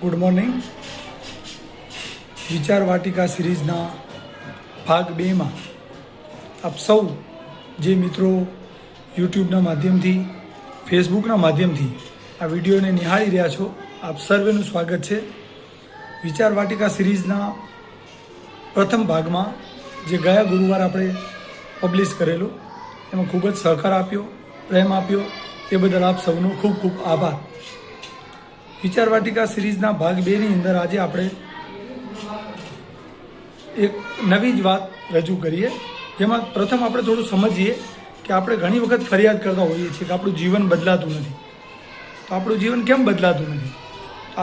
Good morning. વિચાર વાટિકા સિરીઝના ભાગ 2માં આપ સૌ જે મિત્રો યુટ્યુબના માધ્યમથી ફેસબુકના માધ્યમથી આ વિડીયોને નિહાળી રહ્યા છો, આપ સર્વેનું સ્વાગત છે. વિચાર વાટિકા સિરીઝના પ્રથમ ભાગમાં જે ગયા ગુરુવાર આપણે પબ્લિશ કરેલું એમાં ખૂબ જ સહકાર આપ્યો, પ્રેમ આપ્યો, એ બદલ આપ સૌનો ખૂબ ખૂબ આભાર. વિચાર વાટિકા સિરીઝના ભાગ 2ની અંદર આજે આપણે એક નવી જ વાત રજૂ કરીએ, જેમાં પ્રથમ આપણે થોડું સમજીએ કે આપણે ઘણી વખત ફરિયાદ કરતા હોઈએ છીએ કે આપણું જીવન બદલાતું નથી. તો આપણું જીવન કેમ બદલાતું નથી?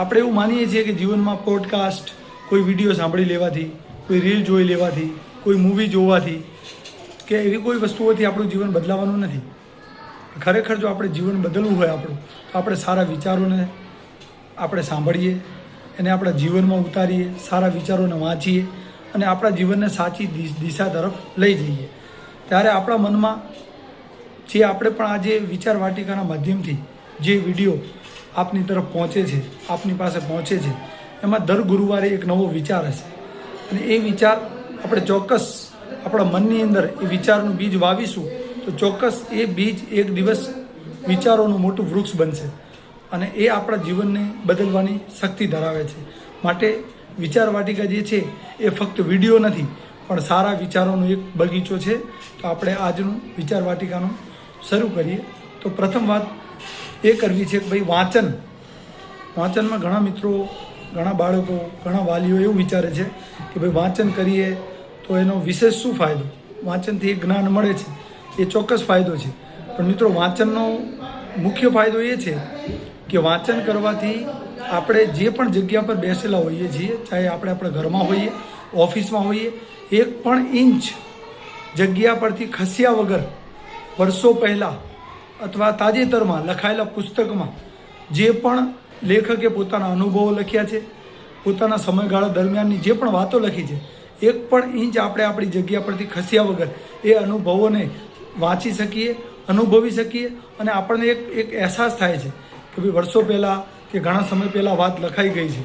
આપણે એવું માનીએ છીએ કે જીવનમાં પોડકાસ્ટ, કોઈ વિડીયો સાંભળી લેવાથી, કોઈ રીલ જોઈ લેવાથી, કોઈ મૂવી જોવાથી કે એવી કોઈ વસ્તુઓથી આપણું જીવન બદલાવાનું નથી. ખરેખર જો આપણે જીવન બદલવું હોય આપણું, તો આપણે સારા વિચારોને આપણે સાંભળીએ, એને આપણા જીવનમાં ઉતારીએ, સારા વિચારોને વાંચીએ અને આપણા જીવનને સાચી દિશા તરફ લઈ જઈએ. ત્યારે આપણા મનમાં જે આપણે પણ આજે વિચાર વાટિકાના માધ્યમથી જે વિડીયો આપની તરફ પહોંચે છે, આપની પાસે પહોંચે છે, એમાં દર ગુરુવારે એક નવો વિચાર હશે અને એ વિચાર આપણે ચોક્કસ આપણા મનની અંદર એ વિચારનું બીજ વાવીશું તો ચોક્કસ એ બીજ એક દિવસ વિચારોનું મોટું વૃક્ષ બનશે અને એ આપણા જીવનને બદલવાની શક્તિ ધરાવે છે. માટે વિચાર વાટિકા જે છે એ ફક્ત વિડીયો નથી પણ સારા વિચારોનો એક બગીચો છે. તો આપણે આજનું વિચાર વાટિકાનું શરૂ કરીએ. તો પ્રથમ વાત એ કરવી છે કે ભાઈ વાંચનમાં ઘણા મિત્રો, ઘણા બાળકો, ઘણા વાલીઓ એવું વિચારે છે કે ભાઈ વાંચન કરીએ તો એનો વિશેષ શું ફાયદો? વાંચનથી એક જ્ઞાન મળે છે, એ ચોક્કસ ફાયદો છે. પણ મિત્રો, વાંચનનો મુખ્ય ફાયદો એ છે કે વાંચન કરવાથી આપણે જે પણ જગ્યા પર બેસેલા હોઈએ છીએ, ચાહે આપણે આપણા ઘરમાં હોઈએ, ઓફિસમાં હોઈએ, એક પણ ઇંચ જગ્યા પરથી ખસ્યા વગર વર્ષો પહેલાં અથવા તાજેતરમાં લખાયેલા પુસ્તકમાં જે પણ લેખકે પોતાના અનુભવો લખ્યા છે, પોતાના સમયગાળા દરમિયાનની જે પણ વાતો લખી છે, એક પણ ઇંચ આપણે આપણી જગ્યા પરથી ખસ્યા વગર એ અનુભવોને વાંચી શકીએ, અનુભવી શકીએ અને આપણને એક અહેસાસ થાય છે કે ભાઈ વર્ષો પહેલાં કે ઘણા સમય પહેલાં વાત લખાઈ ગઈ છે,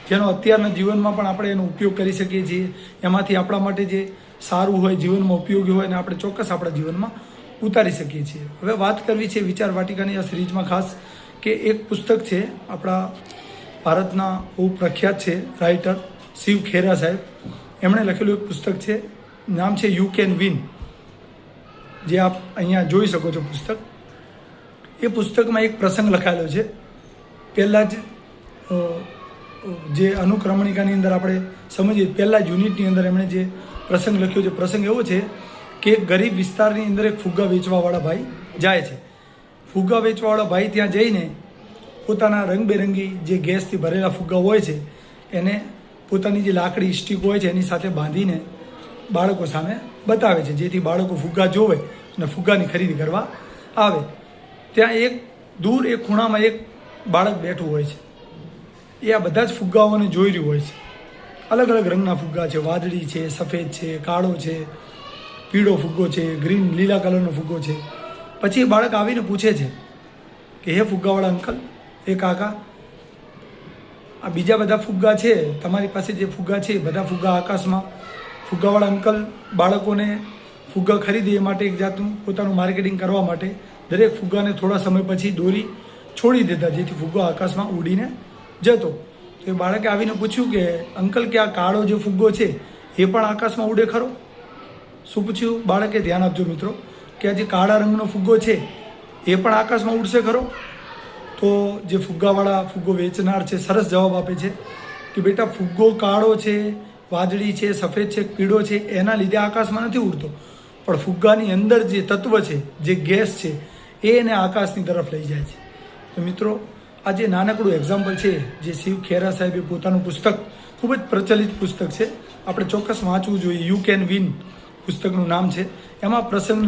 જેનો અત્યારના જીવનમાં પણ આપણે એનો ઉપયોગ કરી શકીએ છીએ. એમાંથી આપણા માટે જે સારું હોય, જીવનમાં ઉપયોગી હોય, અને આપણે ચોક્કસ આપણા જીવનમાં ઉતારી શકીએ છીએ. હવે વાત કરવી છે વિચાર વાટિકાની આ સિરીઝમાં ખાસ કે એક પુસ્તક છે, આપણા ભારતના બહુ પ્રખ્યાત છે રાઇટર શિવ ખેરા સાહેબ, એમણે લખેલું એક પુસ્તક છે, નામ છે યુ કેન વિન, જે આપ અહીંયા જોઈ શકો છો પુસ્તક. એ પુસ્તકમાં એક પ્રસંગ લખાયેલો છે. પહેલાં જે અનુક્રમણિકાની અંદર આપણે સમજીએ, પહેલાં જ યુનિટની અંદર એમણે જે પ્રસંગ લખ્યો છે, પ્રસંગ એવો છે કે એક ગરીબ વિસ્તારની અંદર એક ફુગ્ગા વેચવાવાળા ભાઈ જાય છે. ફુગ્ગા વેચવાવાળા ભાઈ ત્યાં જઈને પોતાના રંગબેરંગી જે ગેસથી ભરેલા ફુગ્ગા હોય છે એને પોતાની જે લાકડી સ્ટીક હોય છે એની સાથે બાંધીને બાળકો સામે બતાવે છે, જેથી બાળકો ફુગ્ગા જોવે અને ફુગ્ગાની ખરીદી કરવા આવે. ત્યાં એક દૂર એક ખૂણામાં એક બાળક બેઠું હોય છે. એ આ બધા જ ફુગ્ગાઓને જોઈ રહ્યું હોય છે. અલગ અલગ રંગના ફુગ્ગા છે, વાદળી છે, સફેદ છે, કાળો છે, પીળો ફુગ્ગો છે, ગ્રીન લીલા કલરનો ફુગ્ગો છે. પછી એ બાળક આવીને પૂછે છે કે હે ફુગ્ગાવાળા અંકલ, એ કાકા, આ બીજા બધા ફુગ્ગા છે, તમારી પાસે જે ફુગ્ગા છે એ બધા ફુગ્ગા આકાશમાં. ફુગ્ગાવાળા અંકલ બાળકોને ફુગ્ગા ખરીદે એ માટે એક જાતનું પોતાનું માર્કેટિંગ કરવા માટે દરેક ફુગ્ગાને થોડા સમય પછી દોરી છોડી દેતા, જેથી ફુગ્ગો આકાશમાં ઉડીને જતો. તો એ બાળકે આવીને પૂછ્યું કે અંકલ, કે આ કાળો જે ફુગ્ગો છે એ પણ આકાશમાં ઉડે ખરો? શું પૂછ્યું બાળકે? ધ્યાન આપજો મિત્રો, કે આ જે કાળા રંગનો ફુગ્ગો છે એ પણ આકાશમાં ઉડશે ખરો? તો જે ફુગ્ગાવાળા, ફુગ્ગો વેચનાર છે, સરસ જવાબ આપે છે કે બેટા, ફુગ્ગો કાળો છે, વાદળી છે, સફેદ છે, પીળો છે, એના લીધે આકાશમાં નથી ઉડતો, પણ ફુગ્ગાની અંદર જે તત્વ છે, જે ગેસ છે, એ એને આકાશની તરફ લઈ જાય છે. તો મિત્રો, આ જે નાનકડું એક્ઝામ્પલ છે જે શિવ ખેરા સાહેબે પોતાનું પુસ્તક, ખૂબ જ પ્રચલિત પુસ્તક છે, આપણે ચોક્કસ વાંચવું જોઈએ. યુ કેન વિન પુસ્તકનું નામ છે. એમાં પ્રસંગ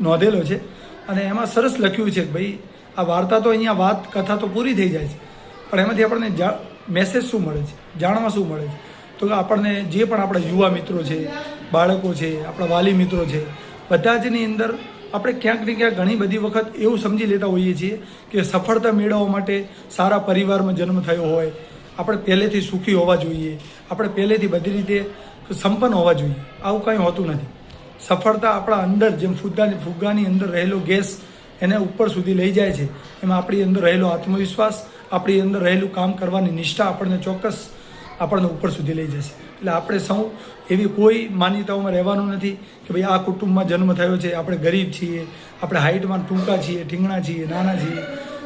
નોંધેલો છે અને એમાં સરસ લખ્યું છે કે ભાઈ, આ વાર્તા તો અહીંયા વાત કથા તો પૂરી થઈ જાય છે, પણ એમાંથી આપણને મેસેજ શું મળે છે, જાણવા શું મળે છે? તો કે આપણને જે પણ આપણા યુવા મિત્રો છે, બાળકો છે, આપણા વાલી મિત્રો છે, બધા જની અંદર આપણે ક્યાંક ને ક્યાંક ઘણી બધી વખત એવું સમજી લેતા હોઈએ છીએ કે સફળતા મેળવવા માટે સારા પરિવારમાં જન્મ થયો હોય, આપણે પહેલેથી સુખી હોવા જોઈએ, આપણે પહેલેથી બધી રીતે સંપન્ન હોવા જોઈએ. આવું કંઈ હોતું નથી. સફળતા આપણા અંદર જેમ ફુગ્ગાની અંદર રહેલો ગેસ એને ઉપર સુધી લઈ જાય છે, એમાં આપણી અંદર રહેલો આત્મવિશ્વાસ, આપણી અંદર રહેલું કામ કરવાની નિષ્ઠા આપણને ચોક્કસ આપણને ઉપર સુધી લઈ જશે. એટલે આપણે સૌ એવી કોઈ માન્યતાઓમાં રહેવાનું નથી કે ભાઈ આ કુટુંબમાં જન્મ થયો છે, આપણે ગરીબ છીએ, આપણે હાઇટમાં ટૂંકા છીએ, ઠીંગણા છીએ, નાના છીએ,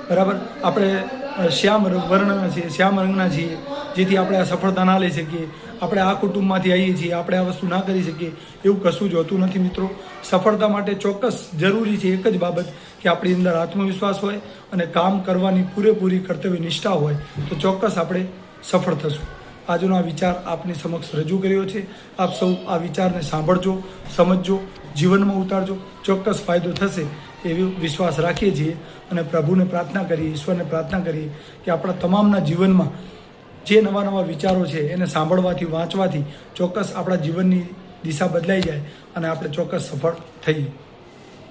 બરાબર, આપણે શ્યામ વર્ણના છીએ, શ્યામ રંગના છીએ, જેથી આપણે આ સફળતા ના લઈ શકીએ, આપણે આ કુટુંબમાંથી આવીએ છીએ, આપણે આ વસ્તુ ના કરી શકીએ, એવું કશું જ હોતું નથી મિત્રો. સફળતા માટે ચોક્કસ જરૂરી છે એક જ બાબત કે આપણી અંદર આત્મવિશ્વાસ હોય અને કામ કરવાની પૂરેપૂરી કર્તવ્ય નિષ્ઠા હોય તો ચોક્કસ આપણે સફળ થશું. આજનો આ વિચાર આપની સમક્ષ રજૂ કર્યો છે. આપ સૌ આ વિચારને સાંભળજો, સમજજો, જીવનમાં ઉતારજો, ચોક્કસ ફાયદો થશે એવો વિશ્વાસ રાખીએ છીએ અને પ્રભુને પ્રાર્થના કરીએ, ઈશ્વરને પ્રાર્થના કરીએ કે આપણા તમામના જીવનમાં જે નવા નવા વિચારો છે એને સાંભળવાથી, વાંચવાથી ચોક્કસ આપણા જીવનની દિશા બદલાઈ જાય અને આપણે ચોક્કસ સફળ થઈએ.